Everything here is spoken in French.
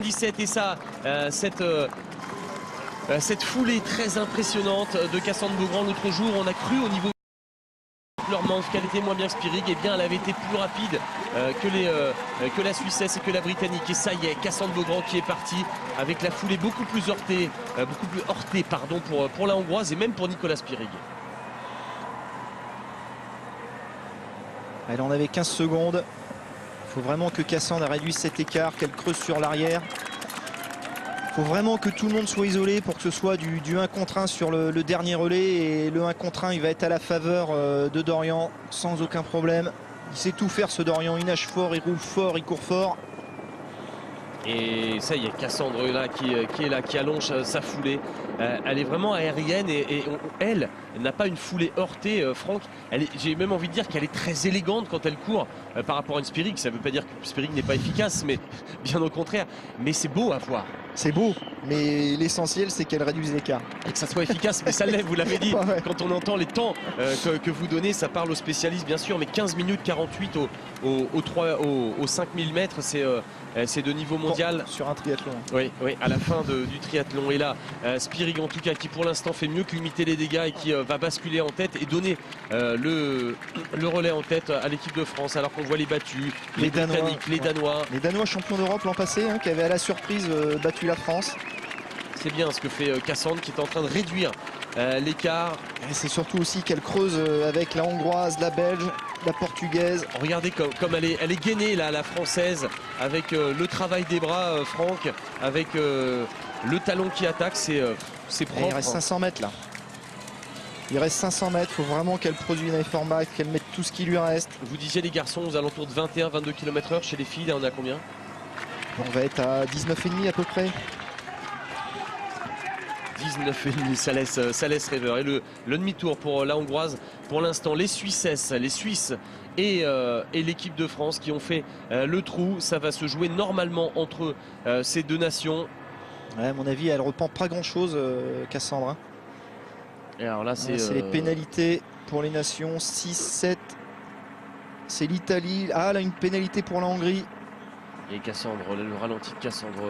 17 et ça, cette foulée très impressionnante de Cassandre Beaugrand l'autre jour, on a cru au niveau de leur manche qu'elle était moins bien que Spirig, et bien elle avait été plus rapide que la Suissesse et que la Britannique. Et ça y est, Cassandre Beaugrand qui est partie avec la foulée beaucoup plus heurtée, pour la Hongroise et même pour Nicolas Spirig. Elle en avait 15 secondes. Il faut vraiment que Cassandre réduise cet écart, qu'elle creuse sur l'arrière. Il faut vraiment que tout le monde soit isolé pour que ce soit du 1 contre 1 sur le dernier relais. Et le 1 contre 1, il va être à la faveur de Dorian sans aucun problème. Il sait tout faire, ce Dorian. Il nage fort, il roule fort, il court fort. Et ça y est, Cassandre là, qui allonge sa foulée. Elle est vraiment aérienne et elle n'a pas une foulée heurtée, Franck. J'ai même envie de dire qu'elle est très élégante quand elle court par rapport à une Spirig. Ça ne veut pas dire que Spirig n'est pas efficace, mais bien au contraire. Mais c'est beau à voir. C'est beau, mais l'essentiel c'est qu'elle réduise l'écart. Et que ça soit efficace, mais ça l'est, vous l'avez dit. Ouais. Quand on entend les temps que vous donnez, ça parle aux spécialistes bien sûr, mais 15 minutes 48 aux 5000 mètres, c'est de niveau mondial. Bon, sur un triathlon. Oui, à la fin du triathlon. Et là, Spirig en tout cas qui pour l'instant fait mieux que limiter les dégâts et qui va basculer en tête et donner le relais en tête à l'équipe de France, alors qu'on voit les battus, les Britanniques, les Danois. Les Danois champions d'Europe l'an passé, qui avaient à la surprise battu la France. C'est bien ce que fait Cassandre qui est en train de réduire l'écart. C'est surtout aussi qu'elle creuse avec la Hongroise, la Belge, la Portugaise. Regardez comme elle est gainée là, la Française, avec le travail des bras, Franck, avec le talon qui attaque, c'est propre. Et il reste 500 mètres là. Il reste 500 mètres, il faut vraiment qu'elle produise un effort max, qu'elle mette tout ce qui lui reste. Vous disiez les garçons aux alentours de 21-22 km/h, chez les filles, là on a combien? On va être à 19,5 à peu près. 19,5, ça laisse rêveur. Et le demi-tour pour la Hongroise, pour l'instant, les Suisses et l'équipe de France qui ont fait le trou. Ça va se jouer normalement entre ces deux nations. Ouais, à mon avis, elle reprend pas grand-chose, Cassandre. Et alors là, c'est les pénalités pour les nations. 6-7. C'est l'Italie. Ah, là, une pénalité pour la Hongrie. Et Cassandre, le ralenti de Cassandre.